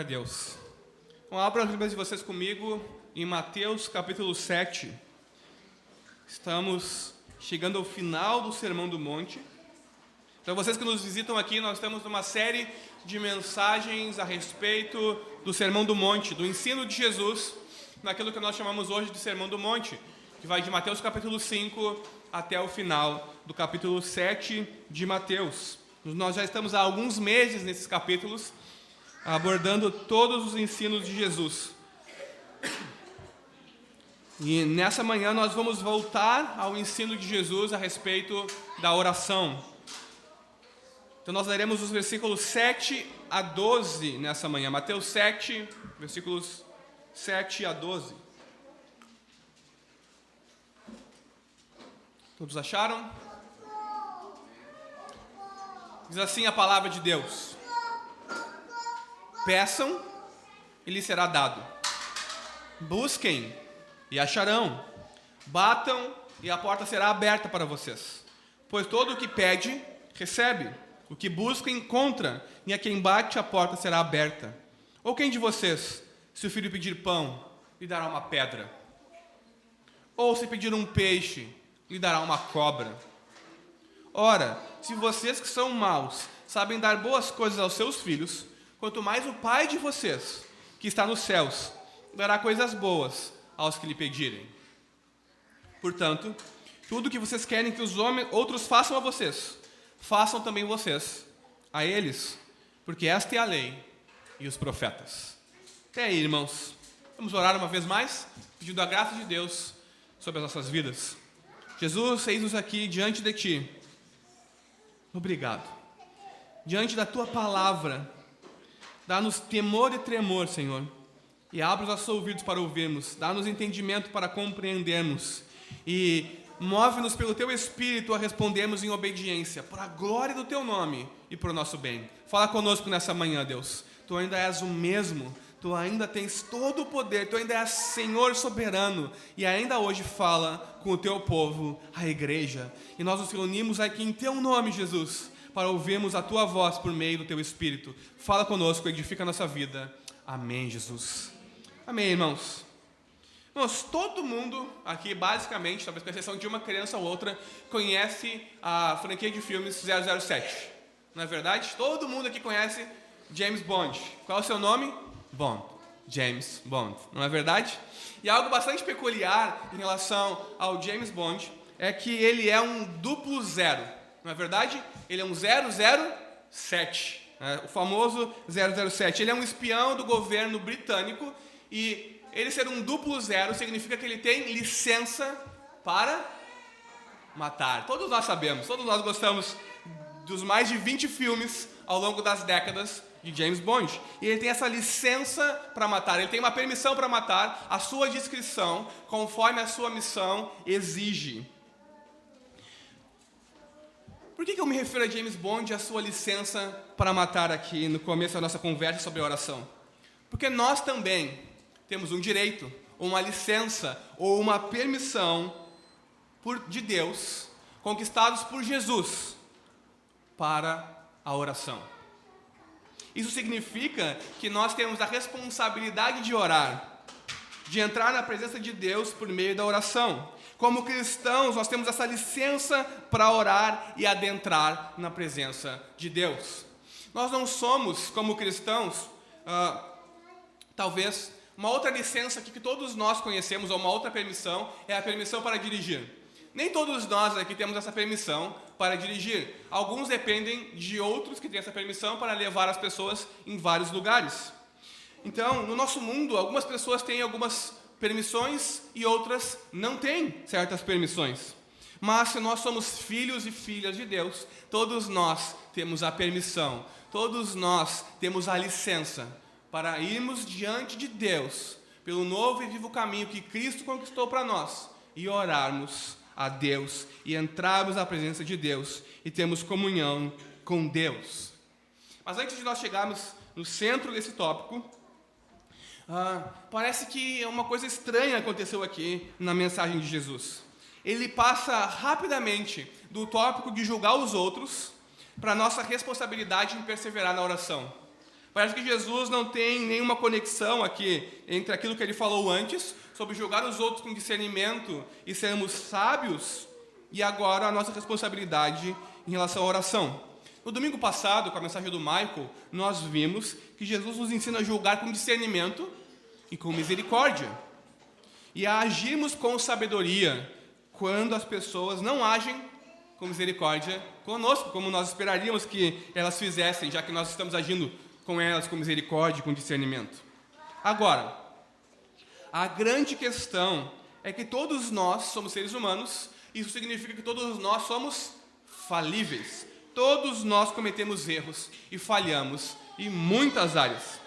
Glória a Deus. Bom, abram as Bíblias de vocês comigo em Mateus capítulo 7. Estamos chegando ao final do Sermão do Monte. Então, vocês que nos visitam aqui, nós estamos numa série de mensagens a respeito do Sermão do Monte, do ensino de Jesus, naquilo que nós chamamos hoje de Sermão do Monte, que vai de Mateus capítulo 5 até o final do capítulo 7 de Mateus. Nós já estamos há alguns meses nesses capítulos, abordando todos os ensinos de Jesus. E nessa manhã nós vamos voltar ao ensino de Jesus a respeito da oração. Então nós leremos os versículos 7 a 12 nessa manhã. Mateus 7, versículos 7 a 12. Todos acharam? Diz assim a palavra de Deus: peçam e lhes será dado. Busquem e acharão. Batam e a porta será aberta para vocês. Pois todo o que pede, recebe. O que busca, encontra. E a quem bate, a porta será aberta. Ou quem de vocês, se o filho pedir pão, lhe dará uma pedra? Ou se pedir um peixe, lhe dará uma cobra? Ora, se vocês que são maus sabem dar boas coisas aos seus filhos, quanto mais o Pai de vocês, que está nos céus, dará coisas boas aos que lhe pedirem. Portanto, tudo que vocês querem que os outros façam a vocês, façam também vocês a eles, porque esta é a lei e os profetas. Até aí, irmãos. Vamos orar uma vez mais, pedindo a graça de Deus sobre as nossas vidas. Jesus, eis-nos aqui diante de Ti. Obrigado. Diante da Tua palavra, dá-nos temor e tremor, Senhor, e abre os nossos ouvidos para ouvirmos, dá-nos entendimento para compreendermos, e move-nos pelo Teu Espírito a respondermos em obediência, por a glória do Teu nome e por o nosso bem. Fala conosco nessa manhã, Deus. Tu ainda és o mesmo, Tu ainda tens todo o poder, Tu ainda és Senhor soberano, e ainda hoje fala com o Teu povo, a igreja. E nós nos reunimos aqui em Teu nome, Jesus, para ouvirmos a Tua voz por meio do Teu Espírito. Fala conosco, edifica a nossa vida. Amém, Jesus. Amém, irmãos. Irmãos, todo mundo aqui, basicamente, talvez com exceção de uma criança ou outra, conhece a franquia de filmes 007. Não é verdade? Todo mundo aqui conhece James Bond. Qual é o seu nome? Bond. James Bond. Não é verdade? E algo bastante peculiar em relação ao James Bond é que ele é um duplo zero. Não é verdade? Ele é um 007. O famoso 007. Ele é um espião do governo britânico e ele ser um duplo zero significa que ele tem licença para matar. Todos nós sabemos, todos nós gostamos dos mais de 20 filmes ao longo das décadas de James Bond. E ele tem essa licença para matar, ele tem uma permissão para matar à sua discrição, conforme a sua missão exige. Por que eu me refiro a James Bond e a sua licença para matar aqui no começo da nossa conversa sobre a oração? Porque nós também temos um direito, ou uma licença, ou uma permissão de Deus, conquistados por Jesus, para a oração. Isso significa que nós temos a responsabilidade de orar, de entrar na presença de Deus por meio da oração. Como cristãos, nós temos essa licença para orar e adentrar na presença de Deus. Nós não somos, como cristãos, talvez, uma outra licença aqui que todos nós conhecemos, ou uma outra permissão, é a permissão para dirigir. Nem todos nós aqui temos essa permissão para dirigir. Alguns dependem de outros que têm essa permissão para levar as pessoas em vários lugares. Então, no nosso mundo, algumas pessoas têm algumas permissões e outras não têm certas permissões. Mas se nós somos filhos e filhas de Deus, todos nós temos a permissão, todos nós temos a licença para irmos diante de Deus, pelo novo e vivo caminho que Cristo conquistou para nós, e orarmos a Deus, e entrarmos na presença de Deus, e termos comunhão com Deus. Mas antes de nós chegarmos no centro desse tópico, parece que uma coisa estranha aconteceu aqui na mensagem de Jesus. Ele passa rapidamente do tópico de julgar os outros para a nossa responsabilidade em perseverar na oração. Parece que Jesus não tem nenhuma conexão aqui entre aquilo que ele falou antes, sobre julgar os outros com discernimento e sermos sábios, e agora a nossa responsabilidade em relação à oração. No domingo passado, com a mensagem do Michael, nós vimos que Jesus nos ensina a julgar com discernimento e com misericórdia, e a agirmos com sabedoria quando as pessoas não agem com misericórdia conosco, como nós esperaríamos que elas fizessem, já que nós estamos agindo com elas com misericórdia e com discernimento. Agora, a grande questão é que todos nós somos seres humanos, isso significa que todos nós somos falíveis. Todos nós cometemos erros e falhamos em muitas áreas.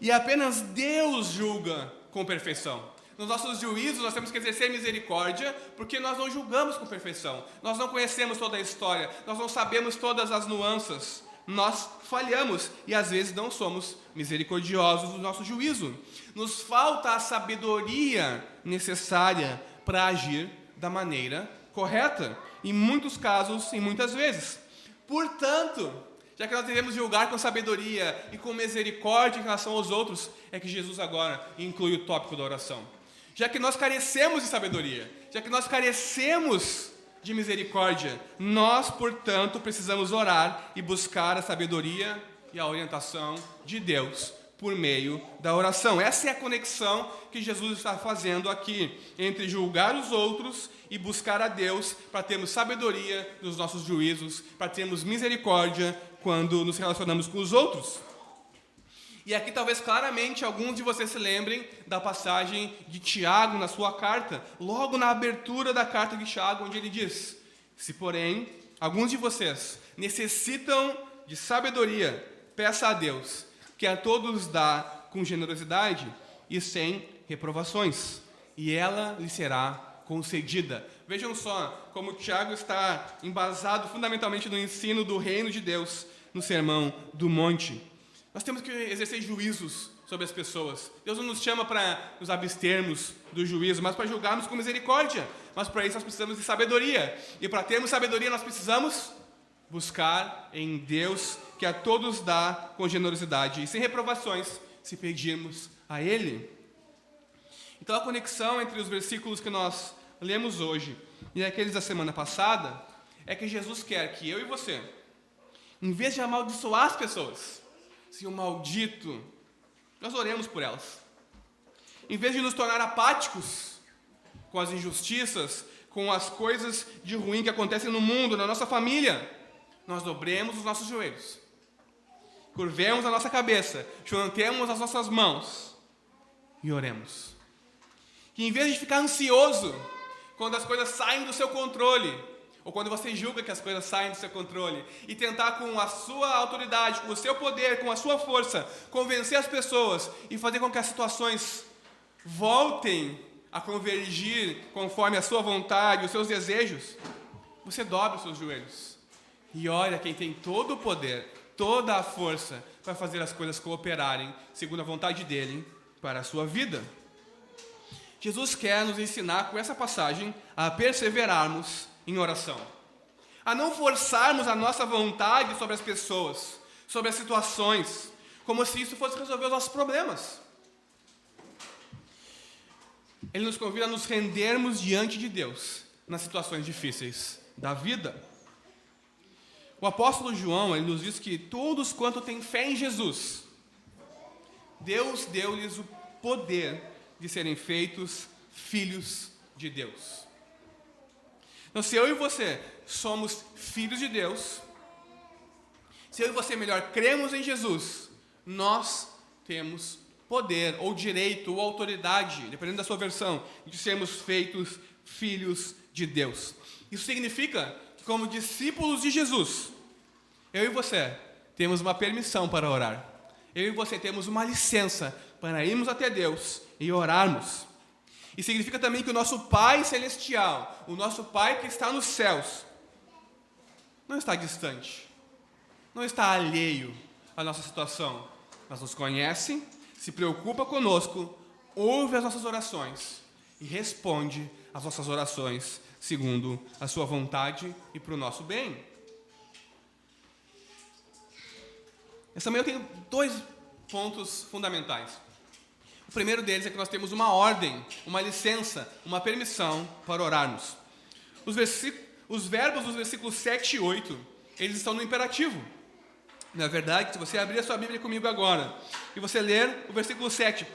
E apenas Deus julga com perfeição. Nos nossos juízos nós temos que exercer misericórdia, porque nós não julgamos com perfeição. Nós não conhecemos toda a história, nós não sabemos todas as nuances. Nós falhamos e às vezes não somos misericordiosos no nosso juízo. Nos falta a sabedoria necessária para agir da maneira correta, em muitos casos e muitas vezes. Portanto, já que nós devemos julgar com sabedoria e com misericórdia em relação aos outros, é que Jesus agora inclui o tópico da oração. Já que nós carecemos de sabedoria, já que nós carecemos de misericórdia, nós, portanto, precisamos orar e buscar a sabedoria e a orientação de Deus por meio da oração. Essa é a conexão que Jesus está fazendo aqui entre julgar os outros e buscar a Deus para termos sabedoria nos nossos juízos, para termos misericórdia quando nos relacionamos com os outros. E aqui talvez claramente alguns de vocês se lembrem da passagem de Tiago na sua carta, logo na abertura da carta de Tiago, onde ele diz: se porém alguns de vocês necessitam de sabedoria, peça a Deus, que a todos dá com generosidade e sem reprovações, e ela lhe será concedida. Vejam só como Tiago está embasado fundamentalmente no ensino do reino de Deus no Sermão do Monte. Nós temos que exercer juízos sobre as pessoas. Deus não nos chama para nos abstermos do juízo, mas para julgarmos com misericórdia. Mas para isso nós precisamos de sabedoria. E para termos sabedoria nós precisamos buscar em Deus, que a todos dá com generosidade e sem reprovações, se pedirmos a Ele. Então a conexão entre os versículos que nós lemos hoje e aqueles da semana passada é que Jesus quer que eu e você, em vez de amaldiçoar as pessoas, se o maldito, nós oremos por elas. Em vez de nos tornar apáticos com as injustiças, com as coisas de ruim que acontecem no mundo, na nossa família, nós dobremos os nossos joelhos, curvemos a nossa cabeça, juntemos as nossas mãos e oremos. Que em vez de ficar ansioso quando as coisas saem do seu controle, ou quando você julga que as coisas saem do seu controle, e tentar com a sua autoridade, com o seu poder, com a sua força, convencer as pessoas e fazer com que as situações voltem a convergir conforme a sua vontade, os seus desejos, você dobra os seus joelhos e ora quem tem todo o poder, toda a força para fazer as coisas cooperarem segundo a vontade dele para a sua vida. Jesus quer nos ensinar com essa passagem a perseverarmos em oração, a não forçarmos a nossa vontade sobre as pessoas, sobre as situações, como se isso fosse resolver os nossos problemas. Ele nos convida a nos rendermos diante de Deus nas situações difíceis da vida. O apóstolo João, ele nos diz que todos quanto têm fé em Jesus, Deus deu-lhes o poder de serem feitos filhos de Deus. Então, se eu e você somos filhos de Deus, se eu e você, melhor, cremos em Jesus, nós temos poder, ou direito, ou autoridade, dependendo da sua versão, de sermos feitos filhos de Deus. Isso significa que, como discípulos de Jesus, eu e você temos uma permissão para orar. Eu e você temos uma licença para irmos até Deus e orarmos. E significa também que o nosso Pai Celestial, o nosso Pai que está nos céus, não está distante, não está alheio à nossa situação, mas nos conhece, se preocupa conosco, ouve as nossas orações e responde às nossas orações segundo a sua vontade e para o nosso bem. Essa manhã eu tenho 2 pontos fundamentais. O primeiro deles é que nós temos uma ordem, uma licença, uma permissão para orarmos. Os verbos dos versículos 7 e 8, eles estão no imperativo. Na verdade, se você abrir a sua Bíblia comigo agora e você ler o versículo 7,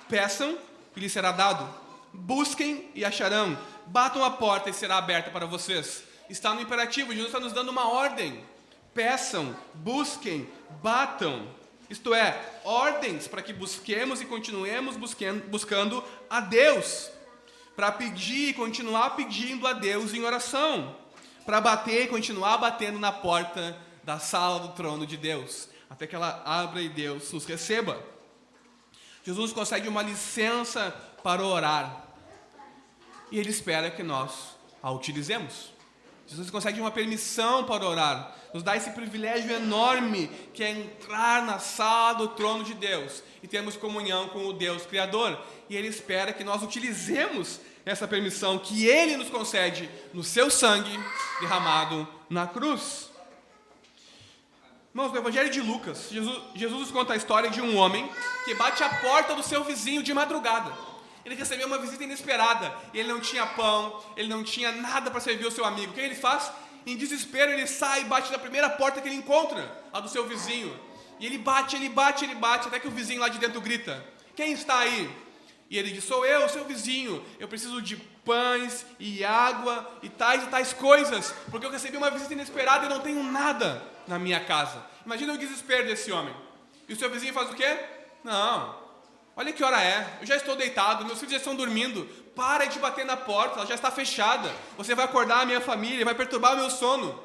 peçam e lhes será dado, busquem e acharão, batam a porta e será aberta para vocês. Está no imperativo, Jesus está nos dando uma ordem. Peçam, busquem, batam. Isto é, ordens para que busquemos e continuemos buscando a Deus. Para pedir e continuar pedindo a Deus em oração. Para bater e continuar batendo na porta da sala do trono de Deus, até que ela abra e Deus nos receba. Jesus nos concede uma licença para orar, e Ele espera que nós a utilizemos. Jesus nos concede uma permissão para orar, nos dá esse privilégio enorme, que é entrar na sala do trono de Deus, e termos comunhão com o Deus Criador, e Ele espera que nós utilizemos essa permissão que Ele nos concede no seu sangue derramado na cruz. Irmãos, no Evangelho de Lucas, Jesus nos conta a história de um homem que bate a porta do seu vizinho de madrugada. Ele recebeu uma visita inesperada, e ele não tinha pão, ele não tinha nada para servir o seu amigo. O que ele faz? Em desespero, ele sai e bate na primeira porta que ele encontra, a do seu vizinho. E ele bate, até que o vizinho lá de dentro grita: quem está aí? E ele diz: sou eu, seu vizinho, eu preciso de pães e água e tais coisas, porque eu recebi uma visita inesperada e não tenho nada na minha casa. Imagina o desespero desse homem. E o seu vizinho faz o quê? Não, olha que hora é, eu já estou deitado, meus filhos já estão dormindo, para de bater na porta, ela já está fechada, você vai acordar a minha família, vai perturbar o meu sono.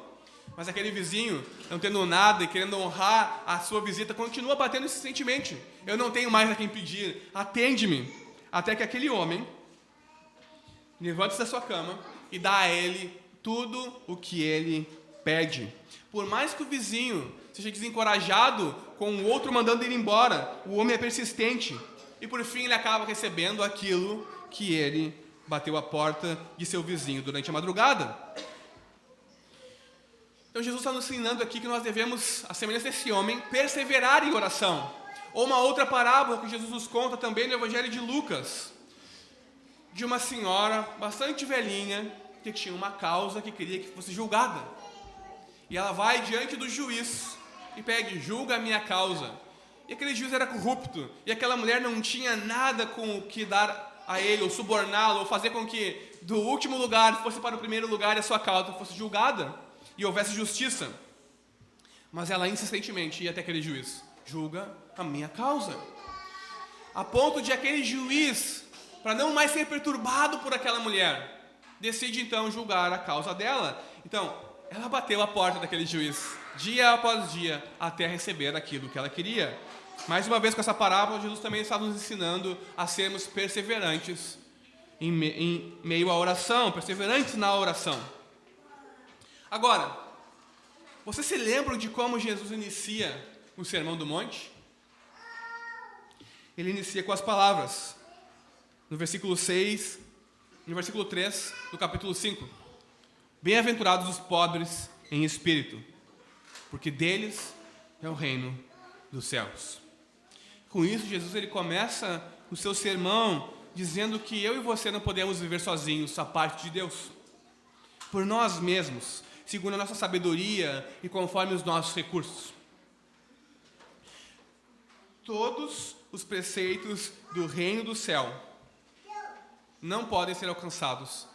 Mas aquele vizinho, não tendo nada e querendo honrar a sua visita, continua batendo insistentemente: eu não tenho mais a quem pedir, atende-me. Até que aquele homem levanta-se da sua cama e dá a ele tudo o que ele pede. Por mais que o vizinho seja desencorajado com o outro mandando ele embora, o homem é persistente. E por fim ele acaba recebendo aquilo que ele bateu a porta de seu vizinho durante a madrugada. Então Jesus está nos ensinando aqui que nós devemos, à semelhança desse homem, perseverar em oração. Ou uma outra parábola que Jesus nos conta também no Evangelho de Lucas, de uma senhora bastante velhinha que tinha uma causa que queria que fosse julgada. E ela vai diante do juiz e pede: julga a minha causa. E aquele juiz era corrupto, e aquela mulher não tinha nada com o que dar a ele, ou suborná-lo, ou fazer com que do último lugar fosse para o primeiro lugar e a sua causa fosse julgada e houvesse justiça. Mas ela insistentemente ia até aquele juiz: julga a minha causa. A ponto de aquele juiz, para não mais ser perturbado por aquela mulher, decide então julgar a causa dela. Então, ela bateu a porta daquele juiz, dia após dia, até receber aquilo que ela queria. Mais uma vez, com essa parábola, Jesus também está nos ensinando a sermos perseverantes em meio à oração, perseverantes na oração. Agora, vocês se lembram de como Jesus inicia o Sermão do Monte? Ele inicia com as palavras, no versículo 6, no versículo 3 do capítulo 5. Bem-aventurados os pobres em espírito, porque deles é o reino dos céus. Com isso, Jesus ele começa o seu sermão dizendo que eu e você não podemos viver sozinhos à parte de Deus, por nós mesmos, segundo a nossa sabedoria e conforme os nossos recursos. Todos os preceitos do reino do céu não podem ser alcançados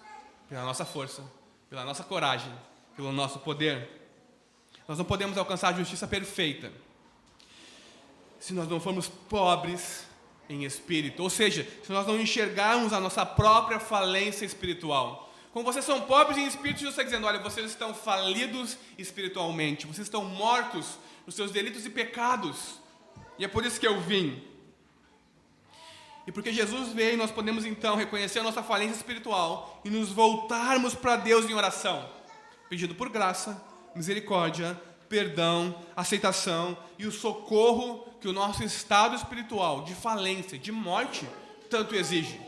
pela nossa força, pela nossa coragem, pelo nosso poder. Nós não podemos alcançar a justiça perfeita se nós não formos pobres em espírito, ou seja, se nós não enxergarmos a nossa própria falência espiritual. Como vocês são pobres em espírito, Jesus está dizendo: olha, vocês estão falidos espiritualmente, vocês estão mortos nos seus delitos e pecados, e é por isso que eu vim. E porque Jesus veio, nós podemos então reconhecer a nossa falência espiritual e nos voltarmos para Deus em oração, pedindo por graça, misericórdia, perdão, aceitação e o socorro que o nosso estado espiritual de falência, de morte, tanto exige.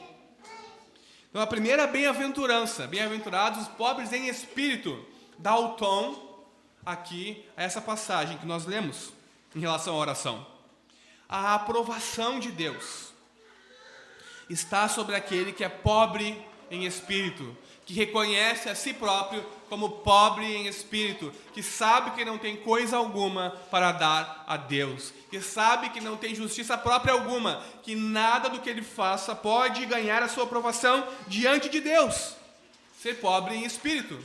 Então a primeira bem-aventurança, bem-aventurados os pobres em espírito, dá o tom aqui a essa passagem que nós lemos. em relação à oração. A aprovação de Deus está sobre aquele que é pobre em espírito, que reconhece a si próprio como pobre em espírito, que sabe que não tem coisa alguma para dar a Deus, que sabe que não tem justiça própria alguma, que nada do que ele faça pode ganhar a sua aprovação diante de Deus. Ser pobre em espírito.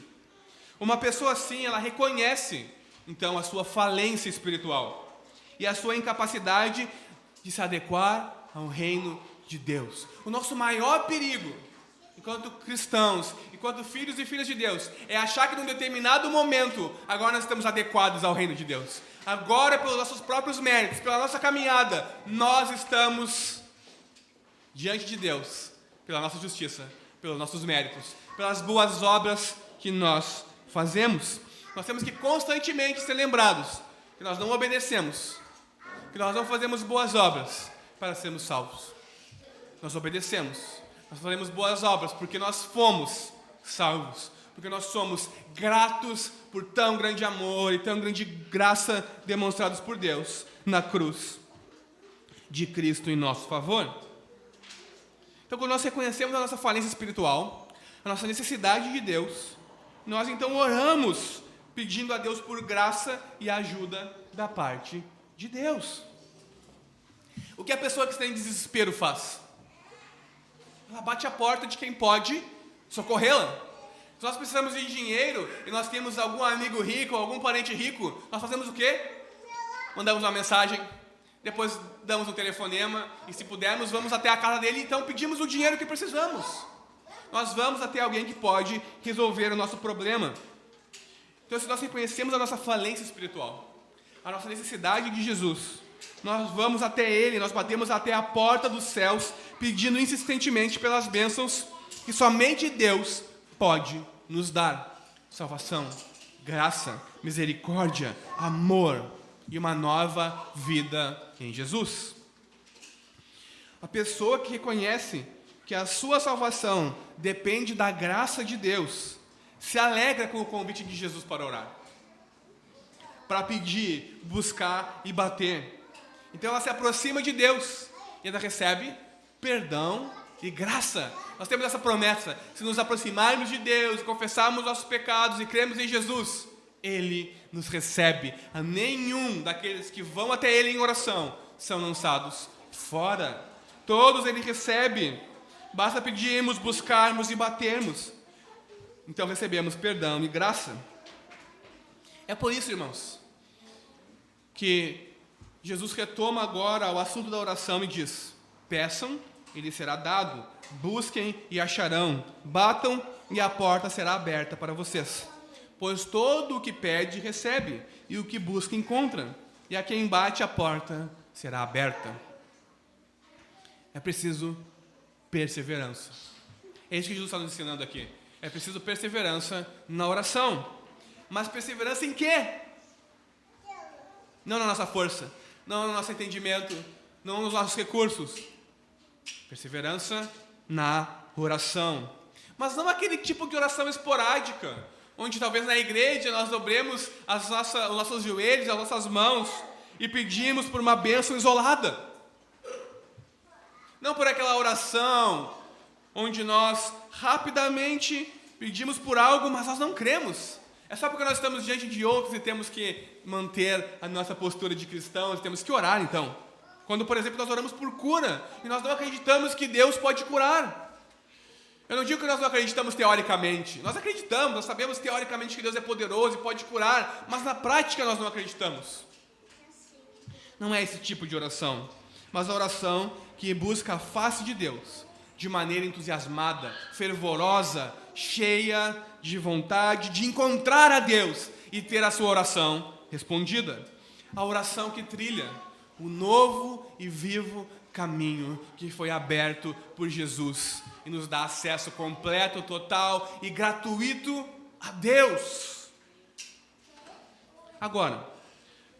Uma pessoa assim, ela reconhece, então, a sua falência espiritual e a sua incapacidade de se adequar ao reino de Deus. O nosso maior perigo, enquanto cristãos, enquanto filhos e filhas de Deus, é achar que num determinado momento, agora nós estamos adequados ao reino de Deus. Agora, pelos nossos próprios méritos, pela nossa caminhada, nós estamos diante de Deus, pela nossa justiça, pelos nossos méritos, pelas boas obras que nós fazemos. Nós temos que constantemente ser lembrados que nós não obedecemos, que nós não fazemos boas obras para sermos salvos. Nós obedecemos, nós fazemos boas obras porque nós fomos salvos, porque nós somos gratos por tão grande amor e tão grande graça demonstrados por Deus na cruz de Cristo em nosso favor. Então, quando nós reconhecemos a nossa falência espiritual, a nossa necessidade de Deus, nós então oramos pedindo a Deus por graça e ajuda da parte de Deus. O que a pessoa que está em desespero faz? Ela bate a porta de quem pode socorrê-la. Se nós precisamos de dinheiro e nós temos algum amigo rico, algum parente rico, nós fazemos o quê? Mandamos uma mensagem, depois damos um telefonema e, se pudermos, vamos até a casa dele e então pedimos o dinheiro que precisamos. Nós vamos até alguém que pode resolver o nosso problema. Então, se nós reconhecemos a nossa falência espiritual, a nossa necessidade de Jesus, nós vamos até Ele, nós batemos até a porta dos céus, pedindo insistentemente pelas bênçãos que somente Deus pode nos dar. Salvação, graça, misericórdia, amor e uma nova vida em Jesus. A pessoa que reconhece que a sua salvação depende da graça de Deus, se alegra com o convite de Jesus para orar, para pedir, buscar e bater. Então ela se aproxima de Deus e ela recebe perdão e graça. Nós temos essa promessa: se nos aproximarmos de Deus, confessarmos nossos pecados e cremos em Jesus, Ele nos recebe. A nenhum daqueles que vão até Ele em oração são lançados fora. Todos Ele recebe. Basta pedirmos, buscarmos e batermos. Então recebemos perdão e graça. É por isso, irmãos, que Jesus retoma agora o assunto da oração e diz: peçam e lhes será dado, busquem e acharão, batam e a porta será aberta para vocês. Pois todo o que pede recebe, e o que busca encontra, e a quem bate a porta será aberta. É preciso perseverança. É isso que Jesus está nos ensinando aqui. É preciso perseverança na oração. Mas perseverança em quê? Não na nossa força, não no nosso entendimento, não nos nossos recursos. Perseverança na oração. Mas não aquele tipo de oração esporádica, onde talvez na igreja nós dobremos os nossos joelhos, as nossas mãos e pedimos por uma bênção isolada. Não por aquela oração onde nós rapidamente pedimos por algo, mas nós não cremos. É só porque nós estamos diante de outros e temos que manter a nossa postura de cristãos, temos que orar então. Quando, por exemplo, nós oramos por cura e nós não acreditamos que Deus pode curar. Eu não digo que nós não acreditamos teoricamente. Nós acreditamos, nós sabemos teoricamente que Deus é poderoso e pode curar, mas na prática nós não acreditamos. Não é esse tipo de oração, mas a oração que busca a face de Deus de maneira entusiasmada, fervorosa, cheia de vontade de encontrar a Deus e ter a sua oração respondida. A oração que trilha o novo e vivo caminho que foi aberto por Jesus e nos dá acesso completo, total e gratuito a Deus. Agora,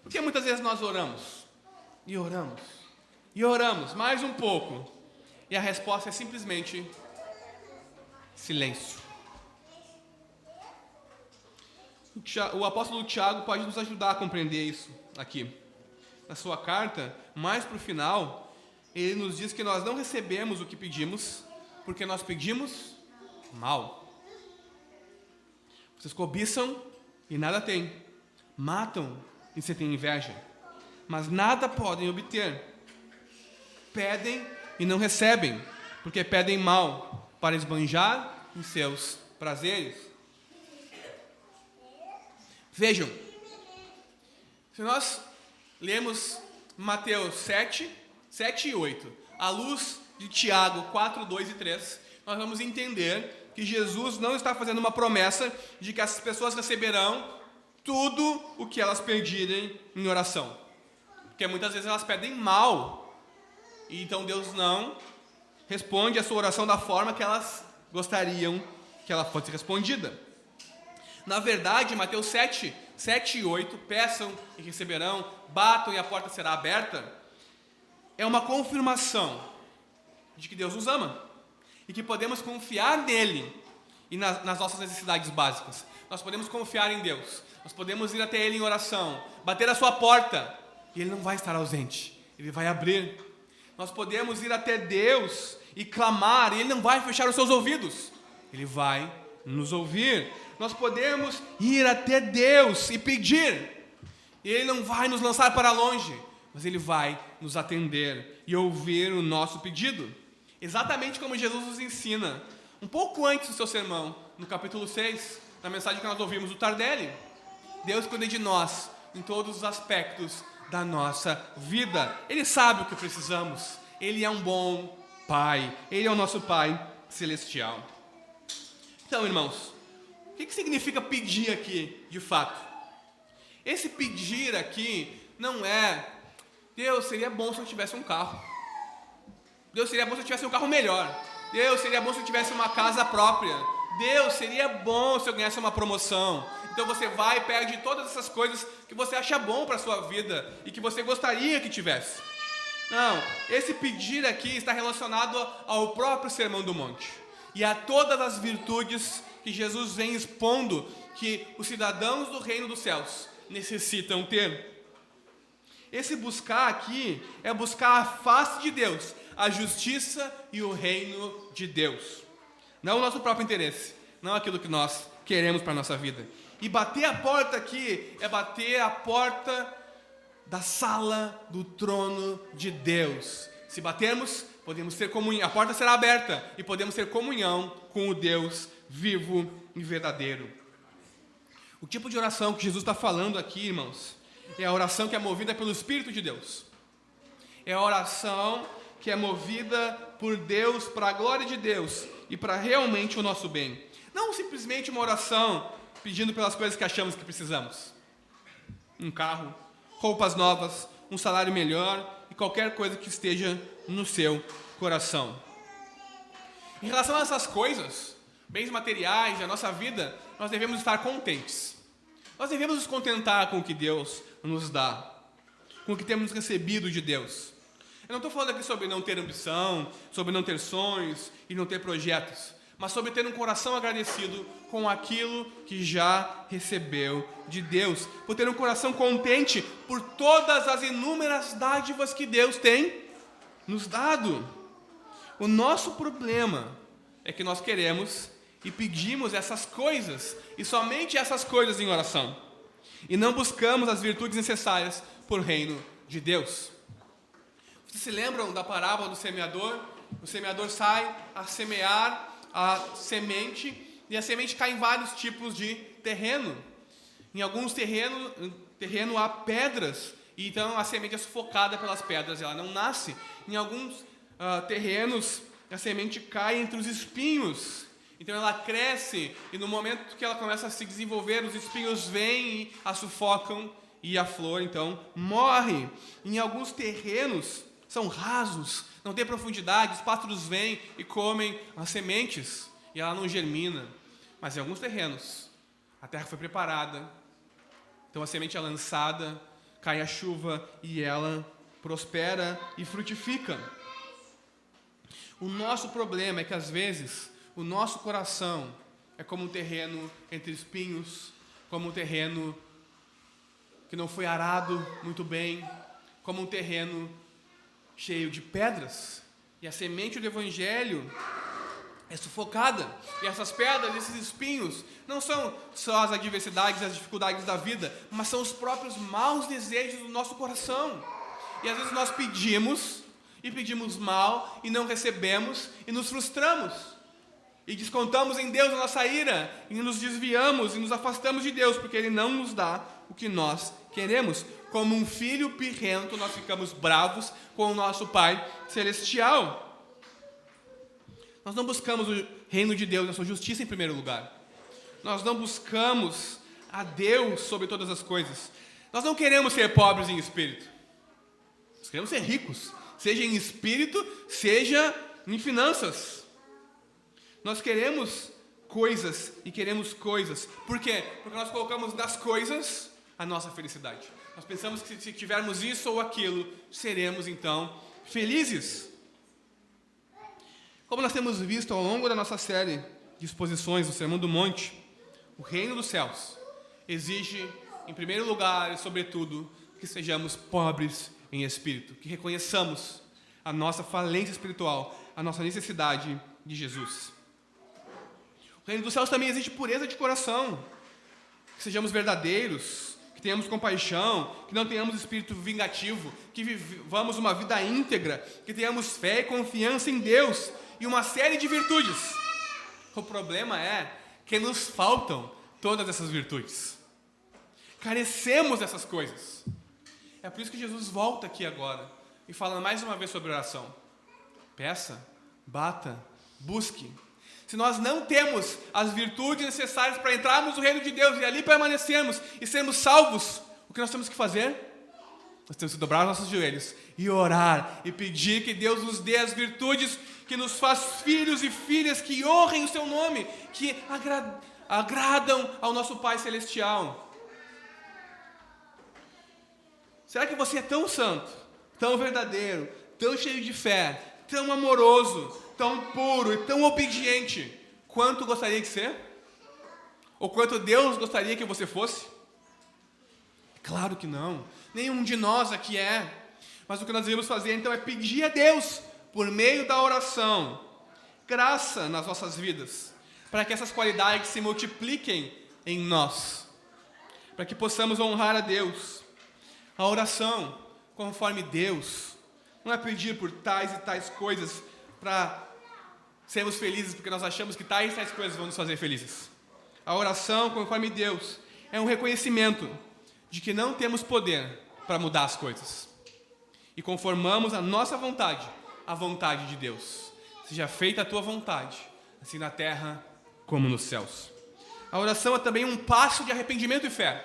por que muitas vezes nós oramos e oramos e oramos mais um pouco e a resposta é simplesmente silêncio? O apóstolo Tiago pode nos ajudar a compreender isso aqui. na sua carta, mais para o final, ele nos diz que nós não recebemos o que pedimos, porque nós pedimos mal. Vocês cobiçam e nada têm. Matam e você tem inveja. Mas nada podem obter. Pedem e não recebem, porque pedem mal, para esbanjar em seus prazeres. Vejam, se nós lemos Mateus 7 e 8, à luz de Tiago 4, 2 e 3, nós vamos entender que Jesus não está fazendo uma promessa de que as pessoas receberão tudo o que elas pedirem em oração. Porque muitas vezes elas pedem mal, e então Deus não responde a sua oração da forma que elas gostariam que ela fosse respondida. Na verdade, Mateus 7 e 8, peçam e receberão, batam e a porta será aberta, é uma confirmação de que Deus nos ama e que podemos confiar nele e nas nossas necessidades básicas. Nós podemos confiar em Deus, nós podemos ir até ele em oração, bater a sua porta e ele não vai estar ausente, ele vai abrir. Nós podemos ir até Deus e clamar e ele não vai fechar os seus ouvidos, ele vai nos ouvir. Nós podemos ir até Deus e pedir, e ele não vai nos lançar para longe, mas ele vai nos atender e ouvir o nosso pedido. Exatamente como Jesus nos ensina, um pouco antes do seu sermão, no capítulo 6, na mensagem que nós ouvimos do Tardelli. Deus cuida de nós em todos os aspectos da nossa vida. Ele sabe o que precisamos. Ele é um bom Pai. Ele é o nosso Pai celestial. Então, irmãos, o que significa pedir aqui, de fato? Esse pedir aqui não é: Deus, seria bom se eu tivesse um carro. Deus, seria bom se eu tivesse um carro melhor. Deus, seria bom se eu tivesse uma casa própria. Deus, seria bom se eu ganhasse uma promoção. Então você vai e pede todas essas coisas que você acha bom para a sua vida e que você gostaria que tivesse. Não, esse pedir aqui está relacionado ao próprio Sermão do Monte e a todas as virtudes que Jesus vem expondo que os cidadãos do reino dos céus necessitam ter. Esse buscar aqui é buscar a face de Deus, a justiça e o reino de Deus. Não o nosso próprio interesse, não aquilo que nós queremos para a nossa vida. E bater a porta aqui é bater a porta da sala do trono de Deus. Se batermos, podemos ter comunhão, a porta será aberta e podemos ter comunhão com o Deus vivo e verdadeiro. O tipo de oração que Jesus está falando aqui, irmãos, é a oração que é movida pelo Espírito de Deus. É a oração que é movida por Deus, para a glória de Deus e para realmente o nosso bem. Não simplesmente uma oração pedindo pelas coisas que achamos que precisamos. Um carro, roupas novas, um salário melhor e qualquer coisa que esteja no seu coração. Em relação a essas coisas, bens materiais, a nossa vida, nós devemos estar contentes. Nós devemos nos contentar com o que Deus nos dá, com o que temos recebido de Deus. Eu não estou falando aqui sobre não ter ambição, sobre não ter sonhos e não ter projetos, mas sobre ter um coração agradecido com aquilo que já recebeu de Deus, por ter um coração contente por todas as inúmeras dádivas que Deus tem nos dado. O nosso problema é que nós queremos e pedimos essas coisas, e somente essas coisas em oração, e não buscamos as virtudes necessárias para o reino de Deus. Vocês se lembram da parábola do semeador? O semeador sai a semear a semente, e a semente cai em vários tipos de terreno. Em alguns terreno há pedras, e então a semente é sufocada pelas pedras, ela não nasce. Em alguns terrenos a semente cai entre os espinhos, então ela cresce, e no momento que ela começa a se desenvolver, os espinhos vêm e a sufocam, e a flor então morre. Em alguns terrenos são rasos, não tem profundidade, os pássaros vêm e comem as sementes e ela não germina. Mas em alguns terrenos a terra foi preparada, então a semente é lançada, cai a chuva e ela prospera e frutifica. O nosso problema é que às vezes o nosso coração é como um terreno entre espinhos, como um terreno que não foi arado muito bem, como um terreno cheio de pedras. E a semente do Evangelho é sufocada. E essas pedras, esses espinhos, não são só as adversidades, as dificuldades da vida, mas são os próprios maus desejos do nosso coração. E às vezes nós pedimos, e pedimos mal, e não recebemos, e nos frustramos. E descontamos em Deus a nossa ira, e nos desviamos, e nos afastamos de Deus, porque Ele não nos dá o que nós queremos. Como um filho pirrento, nós ficamos bravos com o nosso Pai Celestial. Nós não buscamos o reino de Deus, a sua justiça em primeiro lugar. Nós não buscamos a Deus sobre todas as coisas. Nós não queremos ser pobres em espírito. Nós queremos ser ricos, seja em espírito, seja em finanças. Nós queremos coisas e queremos coisas. Por quê? Porque nós colocamos nas coisas a nossa felicidade. Nós pensamos que se tivermos isso ou aquilo, seremos então felizes. Como nós temos visto ao longo da nossa série de exposições do Sermão do Monte, o reino dos céus exige, em primeiro lugar e sobretudo, que sejamos pobres em espírito, que reconheçamos a nossa falência espiritual, a nossa necessidade de Jesus. O reino dos céus também exige pureza de coração, que sejamos verdadeiros, que tenhamos compaixão, que não tenhamos espírito vingativo, que vivamos uma vida íntegra, que tenhamos fé e confiança em Deus e uma série de virtudes. O problema é que nos faltam todas essas virtudes. Carecemos dessas coisas. É por isso que Jesus volta aqui agora e fala mais uma vez sobre oração. Peça, bata, busque. Se nós não temos as virtudes necessárias para entrarmos no reino de Deus e ali permanecermos e sermos salvos, o que nós temos que fazer? Nós temos que dobrar os nossos joelhos e orar e pedir que Deus nos dê as virtudes que nos faz filhos e filhas que honrem o seu nome, que agradam ao nosso Pai Celestial. Será que você é tão santo, tão verdadeiro, tão cheio de fé, tão amoroso, tão puro e tão obediente quanto gostaria de ser? Ou quanto Deus gostaria que você fosse? Claro que não. Nenhum de nós aqui é. Mas o que nós devemos fazer então é pedir a Deus, por meio da oração, graça nas nossas vidas, para que essas qualidades se multipliquem em nós, para que possamos honrar a Deus. A oração, conforme Deus, não é pedir por tais e tais coisas para sermos felizes, porque nós achamos que tais e tais coisas vão nos fazer felizes. A oração, conforme Deus, é um reconhecimento de que não temos poder para mudar as coisas. E conformamos a nossa vontade à vontade de Deus. Seja feita a tua vontade, assim na terra como nos céus. A oração é também um passo de arrependimento e fé.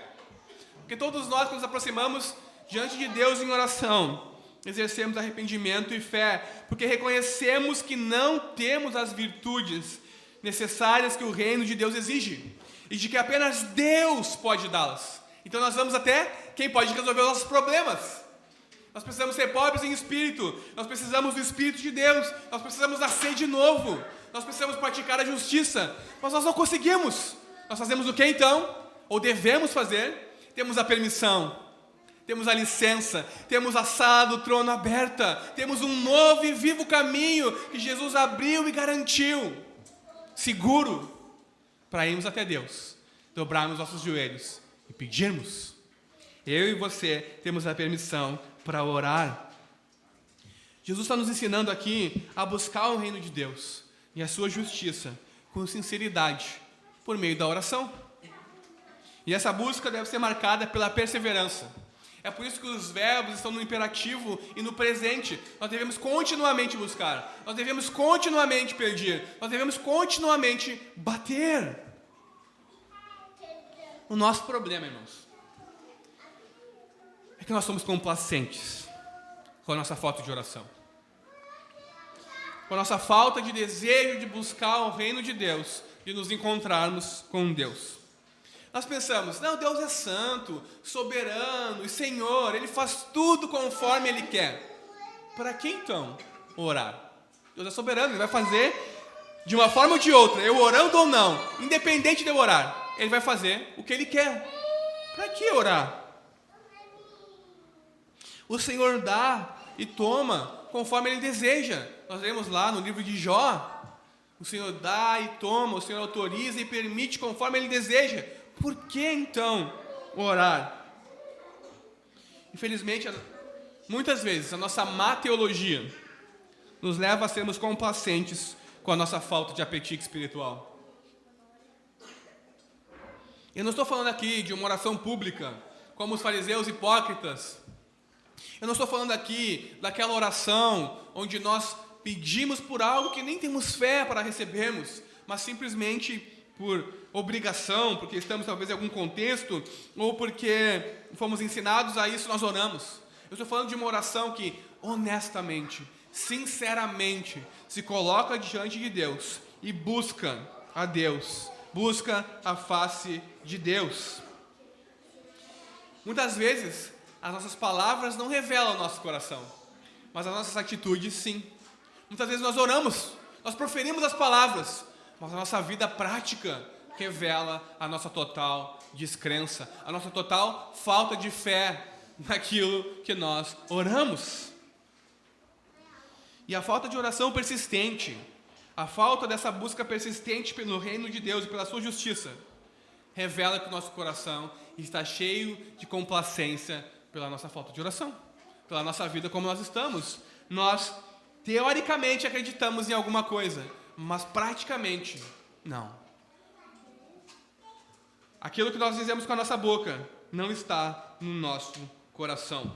Porque todos nós, quando nos aproximamos diante de Deus em oração, exercemos arrependimento e fé, porque reconhecemos que não temos as virtudes necessárias que o reino de Deus exige, e de que apenas Deus pode dá-las. Então nós vamos até quem pode resolver os nossos problemas. Nós precisamos ser pobres em espírito, nós precisamos do Espírito de Deus, nós precisamos nascer de novo, nós precisamos praticar a justiça, mas nós não conseguimos. Nós fazemos o que então? Ou devemos fazer? Temos a permissão, temos a licença, temos a sala do trono aberta, temos um novo e vivo caminho que Jesus abriu e garantiu, seguro, para irmos até Deus, dobrarmos nossos joelhos e pedirmos. Eu e você temos a permissão para orar. Jesus está nos ensinando aqui a buscar o reino de Deus e a sua justiça com sinceridade por meio da oração. E essa busca deve ser marcada pela perseverança. É por isso que os verbos estão no imperativo e no presente. Nós devemos continuamente buscar, nós devemos continuamente pedir, nós devemos continuamente bater. O nosso problema, irmãos, é que nós somos complacentes com a nossa falta de oração, com a nossa falta de desejo de buscar o reino de Deus, de nos encontrarmos com Deus. Nós pensamos, não, Deus é santo, soberano e Senhor, Ele faz tudo conforme Ele quer. Para que então orar? Deus é soberano, Ele vai fazer de uma forma ou de outra, eu orando ou não, independente de eu orar, Ele vai fazer o que Ele quer. Para que orar? O Senhor dá e toma conforme Ele deseja. Nós lemos lá no livro de Jó. O Senhor dá e toma, o Senhor autoriza e permite conforme Ele deseja. Por que então orar? Infelizmente, muitas vezes a nossa má teologia nos leva a sermos complacentes com a nossa falta de apetite espiritual. Eu não estou falando aqui de uma oração pública, como os fariseus hipócritas. Eu não estou falando aqui daquela oração onde nós pedimos por algo que nem temos fé para recebermos, mas simplesmente por obrigação, porque estamos talvez em algum contexto, ou porque fomos ensinados a isso, nós oramos. Eu estou falando de uma oração que, honestamente, sinceramente, se coloca diante de Deus e busca a Deus, busca a face de Deus. Muitas vezes, as nossas palavras não revelam o nosso coração, mas as nossas atitudes, sim. Muitas vezes nós oramos, nós proferimos as palavras, mas a nossa vida prática revela a nossa total descrença, a nossa total falta de fé naquilo que nós oramos. E a falta de oração persistente, a falta dessa busca persistente pelo reino de Deus e pela sua justiça, revela que o nosso coração está cheio de complacência pela nossa falta de oração, pela nossa vida como nós estamos. Nós, teoricamente, acreditamos em alguma coisa, mas praticamente, não. Aquilo que nós dizemos com a nossa boca não está no nosso coração.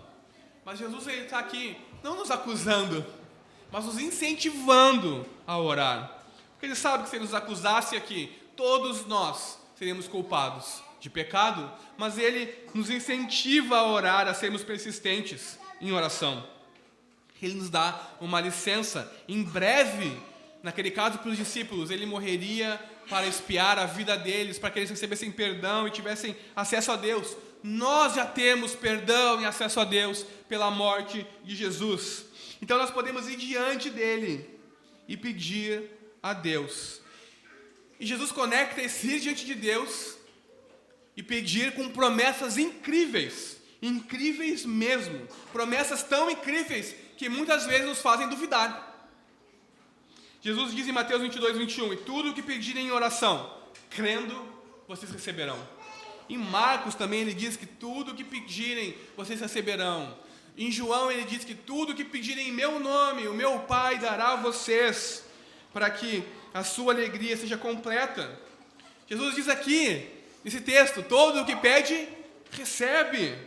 Mas Jesus está aqui, não nos acusando, mas nos incentivando a orar. Porque Ele sabe que se Ele nos acusasse aqui, todos nós seríamos culpados de pecado, mas Ele nos incentiva a orar, a sermos persistentes em oração. Ele nos dá uma licença. Em breve, naquele caso para os discípulos, Ele morreria para expiar a vida deles, para que eles recebessem perdão e tivessem acesso a Deus. Nós já temos perdão e acesso a Deus pela morte de Jesus. Então nós podemos ir diante dele e pedir a Deus. E Jesus conecta esse ir diante de Deus e pedir com promessas incríveis, incríveis mesmo, promessas tão incríveis que muitas vezes nos fazem duvidar. Jesus diz em Mateus 22, 21, e tudo o que pedirem em oração, crendo, vocês receberão. Em Marcos também ele diz que tudo o que pedirem, vocês receberão. Em João ele diz que tudo o que pedirem em meu nome, o meu Pai dará a vocês, para que a sua alegria seja completa. Jesus diz aqui, nesse texto, todo o que pede, recebe.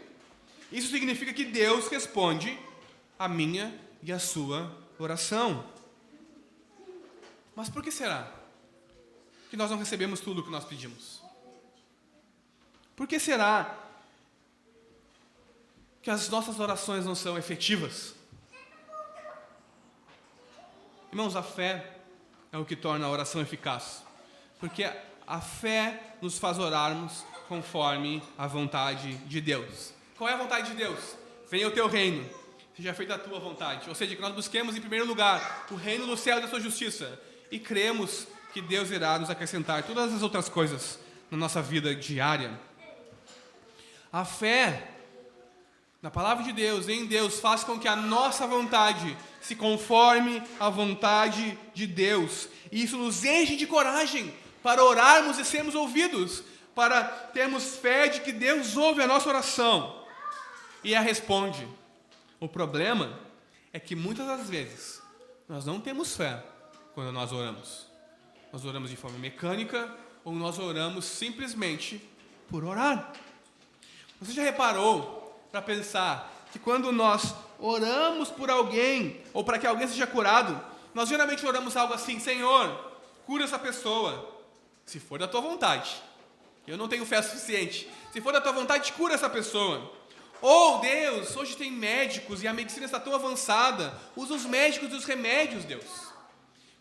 Isso significa que Deus responde a minha e a sua oração. Mas por que será que nós não recebemos tudo o que nós pedimos? Por que será que as nossas orações não são efetivas? Irmãos, a fé é o que torna a oração eficaz. Porque a fé nos faz orarmos conforme a vontade de Deus. Qual é a vontade de Deus? Venha o teu reino, seja feita a tua vontade. Ou seja, que nós busquemos em primeiro lugar o reino do céu e da sua justiça. E cremos que Deus irá nos acrescentar todas as outras coisas na nossa vida diária. A fé na palavra de Deus, em Deus, faz com que a nossa vontade se conforme à vontade de Deus. E isso nos enche de coragem para orarmos e sermos ouvidos, para termos fé de que Deus ouve a nossa oração e a responde. O problema é que muitas das vezes nós não temos fé quando nós oramos. Nós oramos de forma mecânica ou nós oramos simplesmente por orar. Você já reparou para pensar que quando nós oramos por alguém ou para que alguém seja curado, nós geralmente oramos algo assim: Senhor, cura essa pessoa, se for da tua vontade. Eu não tenho fé suficiente. Se for da tua vontade, cura essa pessoa. Ou Deus, hoje tem médicos e a medicina está tão avançada, usa os médicos e os remédios, Deus.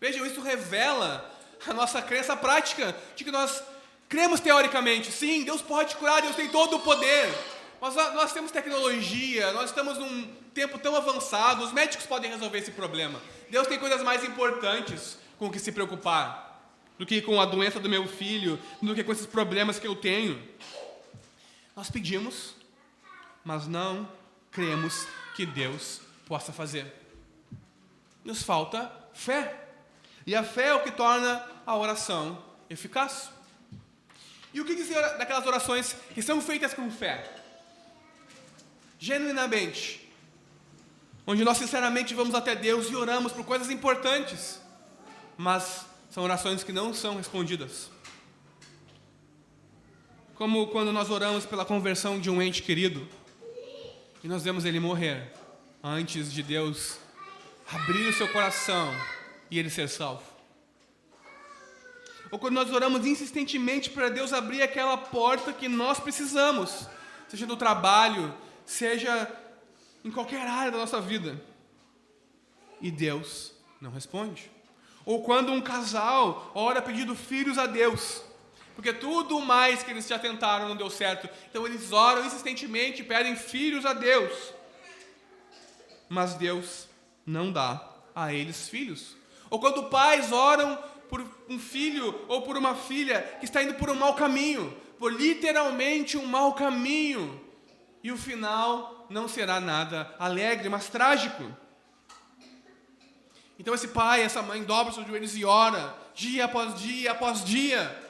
Vejam, isso revela a nossa crença prática de que nós cremos teoricamente. Sim, Deus pode curar, Deus tem todo o poder. Mas nós temos tecnologia, nós estamos num tempo tão avançado, os médicos podem resolver esse problema. Deus tem coisas mais importantes com o que se preocupar do que com a doença do meu filho, do que com esses problemas que eu tenho. Nós pedimos, mas não cremos que Deus possa fazer. Nos falta fé. E a fé é o que torna a oração eficaz. E o que dizer daquelas orações que são feitas com fé? Genuinamente. Onde nós sinceramente vamos até Deus e oramos por coisas importantes. Mas são orações que não são respondidas. Como quando nós oramos pela conversão de um ente querido e nós vemos ele morrer antes de Deus abrir o seu coração e ele ser salvo. Ou quando nós oramos insistentemente para Deus abrir aquela porta que nós precisamos, seja no trabalho, seja em qualquer área da nossa vida, e Deus não responde. Ou quando um casal ora pedindo filhos a Deus, porque tudo mais que eles já tentaram não deu certo. Então eles oram insistentemente, pedem filhos a Deus. Mas Deus não dá a eles filhos. Ou quando pais oram por um filho ou por uma filha que está indo por um mau caminho, por literalmente um mau caminho, e o final não será nada alegre, mas trágico. Então esse pai, essa mãe dobra os seus joelhos e ora, dia após dia após dia.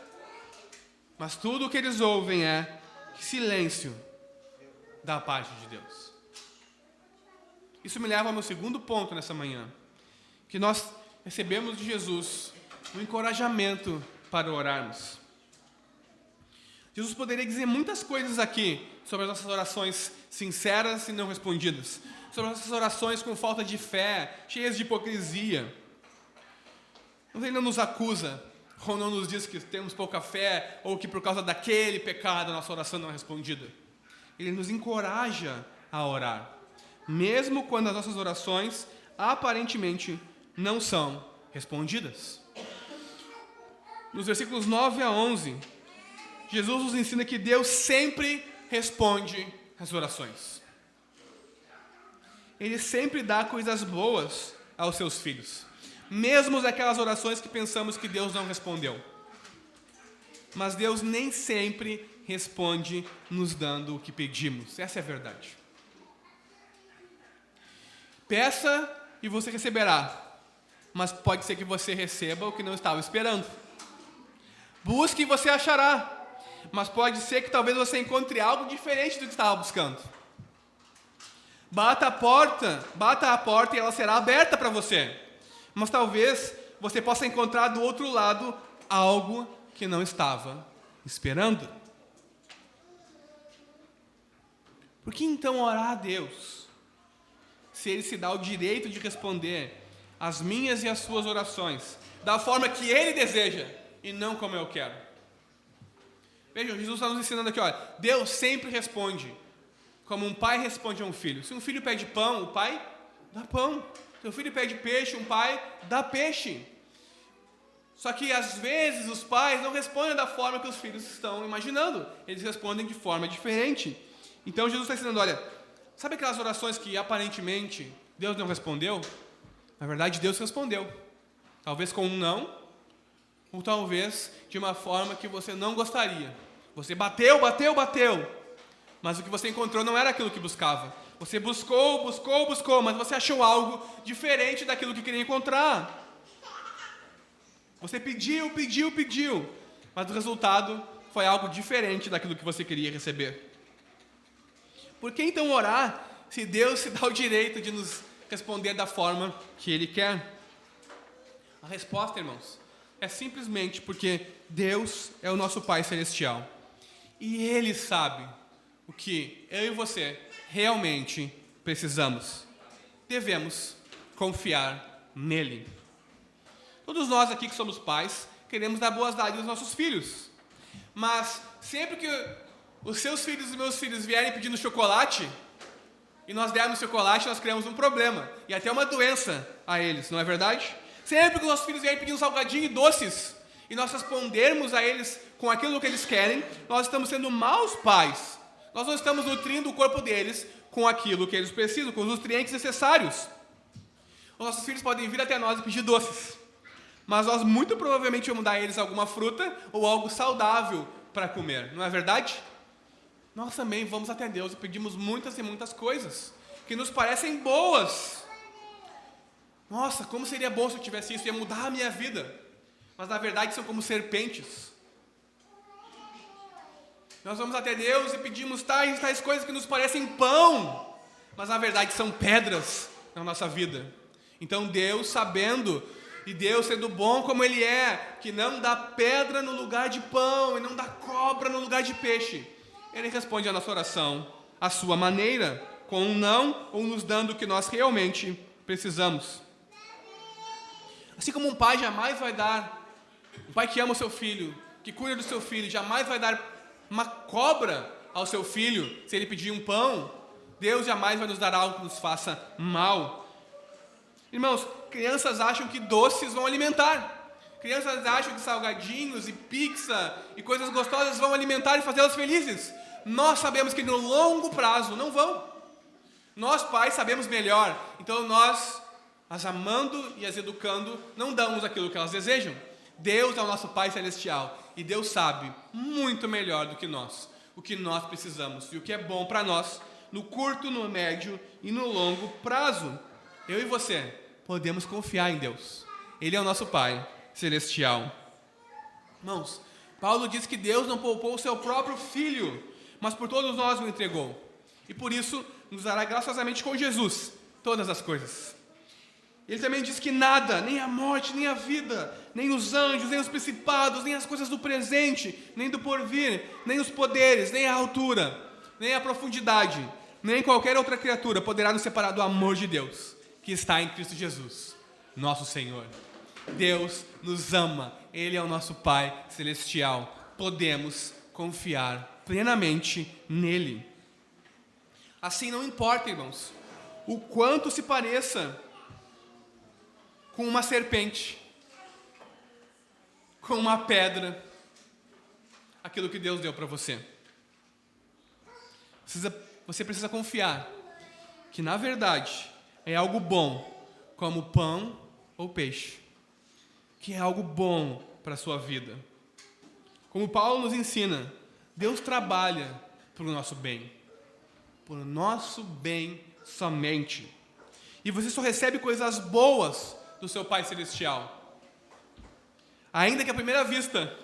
Mas tudo o que eles ouvem é silêncio da parte de Deus. Isso me leva ao meu segundo ponto nessa manhã. Que nós recebemos de Jesus um encorajamento para orarmos. Jesus poderia dizer muitas coisas aqui sobre as nossas orações sinceras e não respondidas. Sobre as nossas orações com falta de fé, cheias de hipocrisia. Mas ele não nos acusa, ou não nos diz que temos pouca fé, ou que por causa daquele pecado a nossa oração não é respondida. Ele nos encoraja a orar, mesmo quando as nossas orações aparentemente não são respondidas. Nos versículos 9 a 11, Jesus nos ensina que Deus sempre responde as orações. Ele sempre dá coisas boas aos seus filhos, mesmo aquelas orações que pensamos que Deus não respondeu. Mas Deus nem sempre responde nos dando o que pedimos. Essa é a verdade. Peça e você receberá, mas pode ser que você receba o que não estava esperando. Busque e você achará, mas pode ser que talvez você encontre algo diferente do que estava buscando. Bata a porta e ela será aberta para você. Mas talvez você possa encontrar do outro lado algo que não estava esperando. Por que então orar a Deus, se Ele se dá o direito de responder as minhas e as suas orações da forma que Ele deseja e não como eu quero? Vejam, Jesus está nos ensinando aqui, olha, Deus sempre responde como um pai responde a um filho. Se um filho pede pão, o pai dá pão. Se um filho pede peixe, um pai dá peixe. Só que às vezes os pais não respondem da forma que os filhos estão imaginando. Eles respondem de forma diferente. Então Jesus está ensinando, olha, sabe aquelas orações que aparentemente Deus não respondeu? Na verdade Deus respondeu. Talvez com um não, ou talvez de uma forma que você não gostaria. Você bateu, mas o que você encontrou não era aquilo que buscava. Você buscou, mas você achou algo diferente daquilo que queria encontrar. Você pediu, mas o resultado foi algo diferente daquilo que você queria receber. Por que então orar se Deus se dá o direito de nos responder da forma que Ele quer? A resposta, irmãos, é simplesmente porque Deus é o nosso Pai Celestial. E Ele sabe o que eu e você realmente precisamos. Devemos confiar nele. Todos nós aqui que somos pais queremos dar boas dádivas aos nossos filhos. Mas sempre que os seus filhos e meus filhos vierem pedindo chocolate e nós dermos chocolate, nós criamos um problema e até uma doença a eles, não é verdade? Sempre que os nossos filhos vierem pedindo salgadinho e doces e nós respondermos a eles com aquilo que eles querem, nós estamos sendo maus pais. Nós não estamos nutrindo o corpo deles com aquilo que eles precisam, com os nutrientes necessários. Os nossos filhos podem vir até nós e pedir doces, mas nós muito provavelmente vamos dar a eles alguma fruta ou algo saudável para comer, não é verdade? Nós também vamos até Deus e pedimos muitas e muitas coisas. que nos parecem boas. Nossa, como seria bom se eu tivesse isso, ia mudar a minha vida. Mas na verdade são como serpentes. Nós vamos até Deus e pedimos tais coisas que nos parecem pão, mas na verdade são pedras na nossa vida. Então Deus, sabendo, e Deus sendo bom como Ele é, que não dá pedra no lugar de pão e não dá cobra no lugar de peixe, Ele responde a nossa oração à sua maneira, com um não ou nos dando o que nós realmente precisamos. Assim como um pai jamais vai dar, um pai que ama o seu filho, que cuida do seu filho, jamais vai dar uma cobra ao seu filho se ele pedir um pão, Deus jamais vai nos dar algo que nos faça mal. Irmãos, crianças acham que doces vão alimentar. Crianças acham que salgadinhos e pizza e coisas gostosas vão alimentar e fazê-las felizes. Nós sabemos que no longo prazo não vão. Nós pais sabemos melhor, então nós, as amando e as educando, não damos aquilo que elas desejam. Deus é o nosso Pai Celestial e Deus sabe muito melhor do que nós o que nós precisamos e o que é bom para nós no curto, no médio e no longo prazo. Eu e você podemos confiar em Deus. Ele é o nosso Pai Celestial. Irmãos, Paulo diz que Deus não poupou o seu próprio Filho, mas por todos nós o entregou. E por isso nos dará graciosamente com Jesus todas as coisas. Ele também diz que nada, nem a morte, nem a vida, nem os anjos, nem os principados, nem as coisas do presente, nem do porvir, nem os poderes, nem a altura, nem a profundidade, nem qualquer outra criatura poderá nos separar do amor de Deus, que está em Cristo Jesus, nosso Senhor. Deus nos ama, Ele é o nosso Pai Celestial. Podemos confiar plenamente nele. Assim, não importa, irmãos, o quanto se pareça com uma serpente, com uma pedra, aquilo que Deus deu para você. Você precisa confiar que, na verdade, é algo bom, como pão ou peixe, que é algo bom para a sua vida. Como Paulo nos ensina, Deus trabalha para o nosso bem, por nosso bem somente. E você só recebe coisas boas do seu Pai Celestial. Ainda que à primeira vista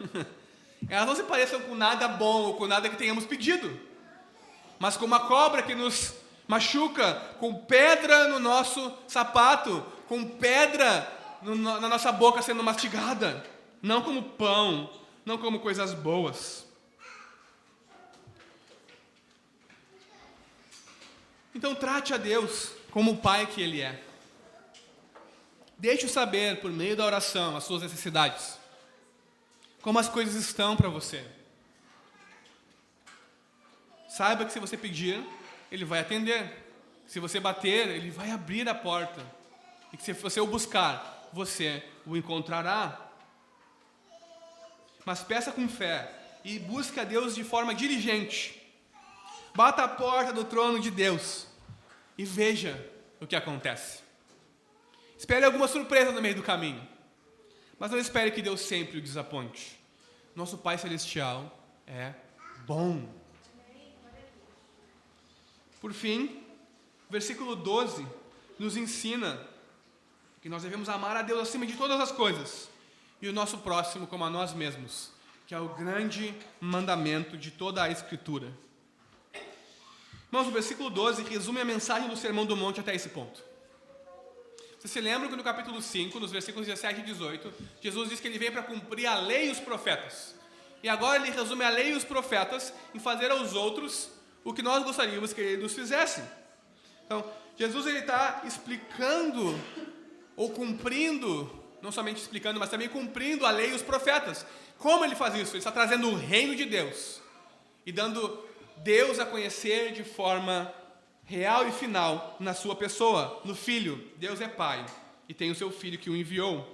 elas não se pareçam com nada bom ou com nada que tenhamos pedido, mas com uma cobra que nos machuca, com pedra no nosso sapato, com pedra na nossa boca sendo mastigada, não como pão, não como coisas boas. Então trate a Deus como o Pai que Ele é. Deixe-o saber, por meio da oração, as suas necessidades, como as coisas estão para você. Saiba que se você pedir, Ele vai atender. Se você bater, Ele vai abrir a porta. E que se você o buscar, você o encontrará. Mas peça com fé e busque a Deus de forma diligente. Bata a porta do trono de Deus e veja o que acontece. Espere alguma surpresa no meio do caminho, mas não espere que Deus sempre o desaponte. Nosso Pai Celestial é bom. Por fim, o versículo 12 nos ensina que nós devemos amar a Deus acima de todas as coisas e o nosso próximo como a nós mesmos, que é o grande mandamento de toda a Escritura. Irmãos, o versículo 12 resume a mensagem do Sermão do Monte até esse ponto. Você se lembra que no capítulo 5, nos versículos 17 e 18, Jesus diz que Ele veio para cumprir a lei e os profetas. E agora Ele resume a lei e os profetas em fazer aos outros o que nós gostaríamos que Ele nos fizesse. Então, Jesus está explicando, ou cumprindo, não somente explicando, mas também cumprindo a lei e os profetas. Como Ele faz isso? Ele está trazendo o reino de Deus e dando Deus a conhecer de forma real e final na sua pessoa, no Filho. Deus é Pai e tem o seu Filho que o enviou.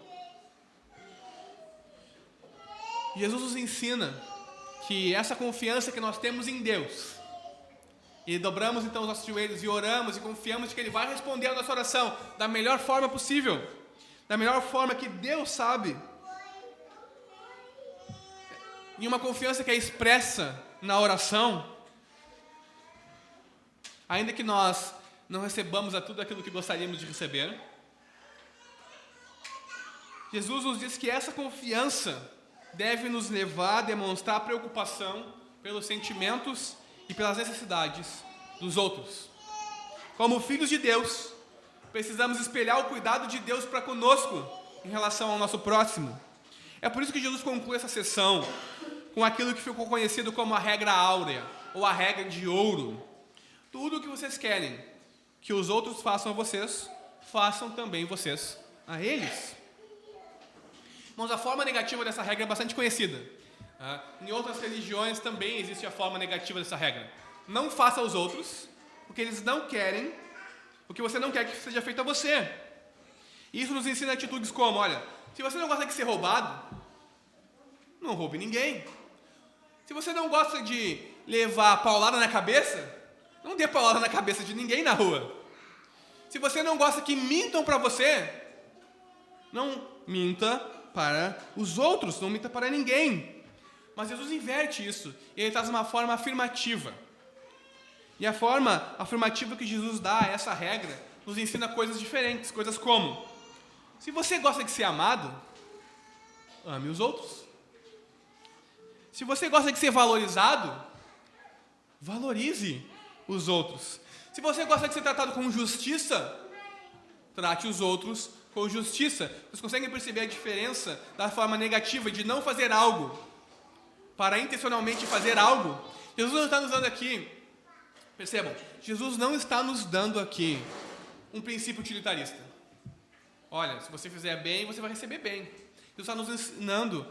Jesus nos ensina que essa confiança que nós temos em Deus, e dobramos então os nossos joelhos e oramos e confiamos de que Ele vai responder a nossa oração da melhor forma possível, da melhor forma que Deus sabe, e uma confiança que é expressa na oração. Ainda que nós não recebamos a tudo aquilo que gostaríamos de receber. Jesus nos diz que essa confiança deve nos levar a demonstrar preocupação pelos sentimentos e pelas necessidades dos outros. Como filhos de Deus, precisamos espelhar o cuidado de Deus para conosco em relação ao nosso próximo. É por isso que Jesus conclui essa sessão com aquilo que ficou conhecido como a regra áurea, ou a regra de ouro. Tudo o que vocês querem que os outros façam a vocês, façam também vocês a eles. Irmãos, a forma negativa dessa regra é bastante conhecida. Em outras religiões também existe a forma negativa dessa regra. Não faça aos outros o que eles não querem, o que você não quer que seja feito a você. Isso nos ensina atitudes como, olha, se você não gosta de ser roubado, não roube ninguém. Se você não gosta de levar paulada na cabeça, não dê paulada na cabeça de ninguém na rua. Se você não gosta que mintam para você, não minta para os outros, não minta para ninguém. Mas Jesus inverte isso, e ele traz uma forma afirmativa. E a forma afirmativa que Jesus dá a essa regra nos ensina coisas diferentes, coisas como: se você gosta de ser amado, ame os outros. Se você gosta de ser valorizado, valorize os outros. Se você gosta de ser tratado com justiça, trate os outros com justiça. Vocês conseguem perceber a diferença da forma negativa de não fazer algo para intencionalmente fazer algo? Jesus não está nos dando aqui, percebam, Jesus não está nos dando aqui um princípio utilitarista. Olha, se você fizer bem, você vai receber bem. Jesus está nos ensinando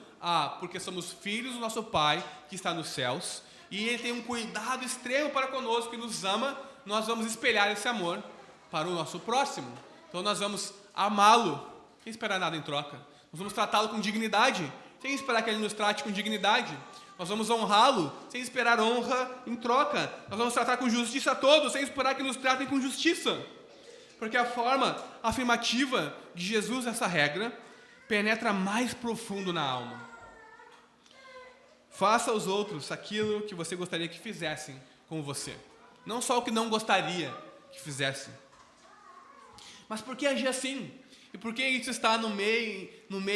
porque somos filhos do nosso Pai que está nos céus, e Ele tem um cuidado extremo para conosco e nos ama. Nós vamos espelhar esse amor para o nosso próximo. Então nós vamos amá-lo sem esperar nada em troca. Nós vamos tratá-lo com dignidade, sem esperar que ele nos trate com dignidade. Nós vamos honrá-lo sem esperar honra em troca. Nós vamos tratar com justiça a todos, sem esperar que nos tratem com justiça. Porque a forma afirmativa de Jesus, essa regra, penetra mais profundo na alma. Faça aos outros aquilo que você gostaria que fizessem com você. Não só o que não gostaria que fizessem. Mas por que agir assim? E por que isso está no meio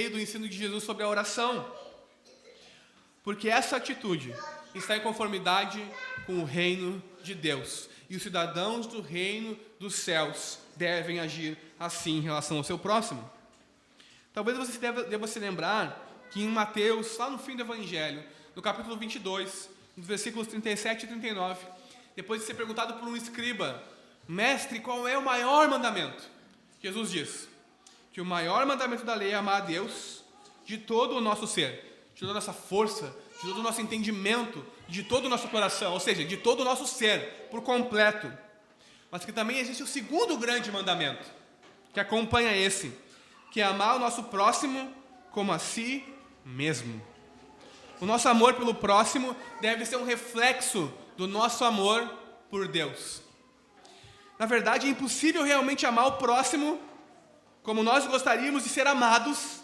do ensino de Jesus sobre a oração? Porque essa atitude está em conformidade com o reino de Deus. E os cidadãos do reino dos céus devem agir assim em relação ao seu próximo. Talvez você deva se lembrar que em Mateus, lá no fim do Evangelho, no capítulo 22, nos versículos 37 e 39, depois de ser perguntado por um escriba: mestre, qual é o maior mandamento? Jesus diz que o maior mandamento da lei é amar a Deus de todo o nosso ser, de toda a nossa força, de todo o nosso entendimento, de todo o nosso coração, ou seja, de todo o nosso ser, por completo. Mas que também existe o segundo grande mandamento, que acompanha esse, que é amar o nosso próximo como a si mesmo. O nosso amor pelo próximo deve ser um reflexo do nosso amor por Deus. Na verdade, é impossível realmente amar o próximo como nós gostaríamos de ser amados,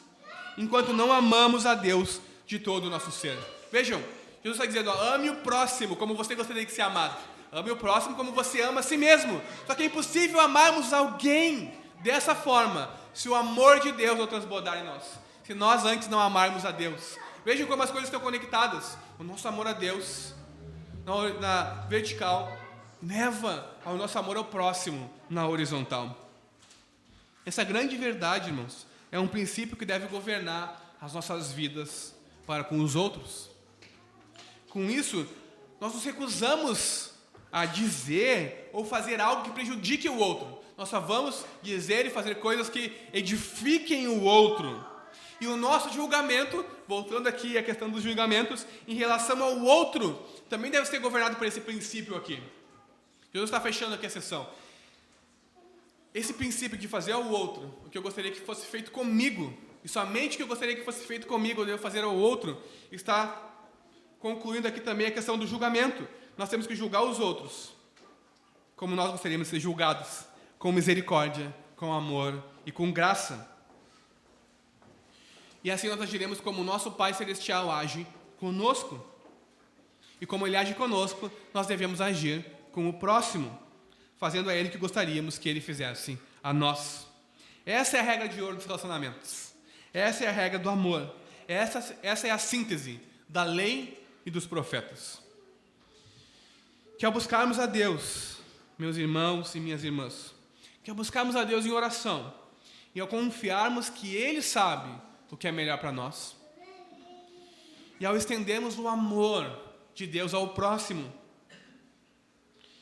enquanto não amamos a Deus de todo o nosso ser. Vejam, Jesus está dizendo, ame o próximo como você gostaria de ser amado. Ame o próximo como você ama a si mesmo. Só que é impossível amarmos alguém dessa forma se o amor de Deus não transbordar em nós. Se nós antes não amarmos a Deus. Vejam como as coisas estão conectadas. O nosso amor a Deus, na vertical, leva ao nosso amor ao próximo na horizontal. Essa grande verdade, irmãos, é um princípio que deve governar as nossas vidas para com os outros. Com isso, nós nos recusamos a dizer ou fazer algo que prejudique o outro. Nós só vamos dizer e fazer coisas que edifiquem o outro. E o nosso julgamento, voltando aqui à questão dos julgamentos, em relação ao outro, também deve ser governado por esse princípio aqui. Jesus está fechando aqui a sessão. Esse princípio de fazer ao outro o que eu gostaria que fosse feito comigo, e somente o que eu gostaria que fosse feito comigo eu devo fazer ao outro, está concluindo aqui também a questão do julgamento. Nós temos que julgar os outros como nós gostaríamos de ser julgados, com misericórdia, com amor e com graça. E assim nós agiremos como o nosso Pai Celestial age conosco. E como Ele age conosco, nós devemos agir com o próximo. fazendo a Ele o que gostaríamos que Ele fizesse a nós. Essa é a regra de ouro dos relacionamentos. Essa é a regra do amor. Essa é a síntese da lei e dos profetas. Que ao buscarmos a Deus, meus irmãos e minhas irmãs, que ao buscarmos a Deus em oração, e ao confiarmos que Ele sabe o que é melhor para nós, e ao estendermos o amor de Deus ao próximo,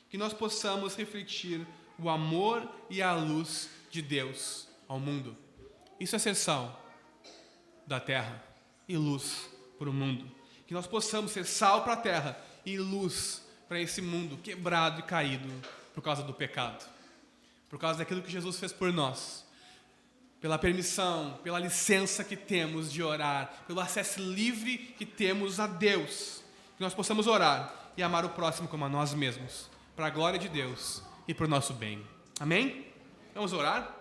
que nós possamos refletir o amor e a luz de Deus ao mundo. Isso é ser sal da terra e luz para o mundo. Que nós possamos ser sal para a terra e luz para esse mundo quebrado e caído por causa do pecado, por causa daquilo que Jesus fez por nós, pela permissão, pela licença que temos de orar, pelo acesso livre que temos a Deus, que nós possamos orar e amar o próximo como a nós mesmos, para a glória de Deus e para o nosso bem. Amém? Vamos orar?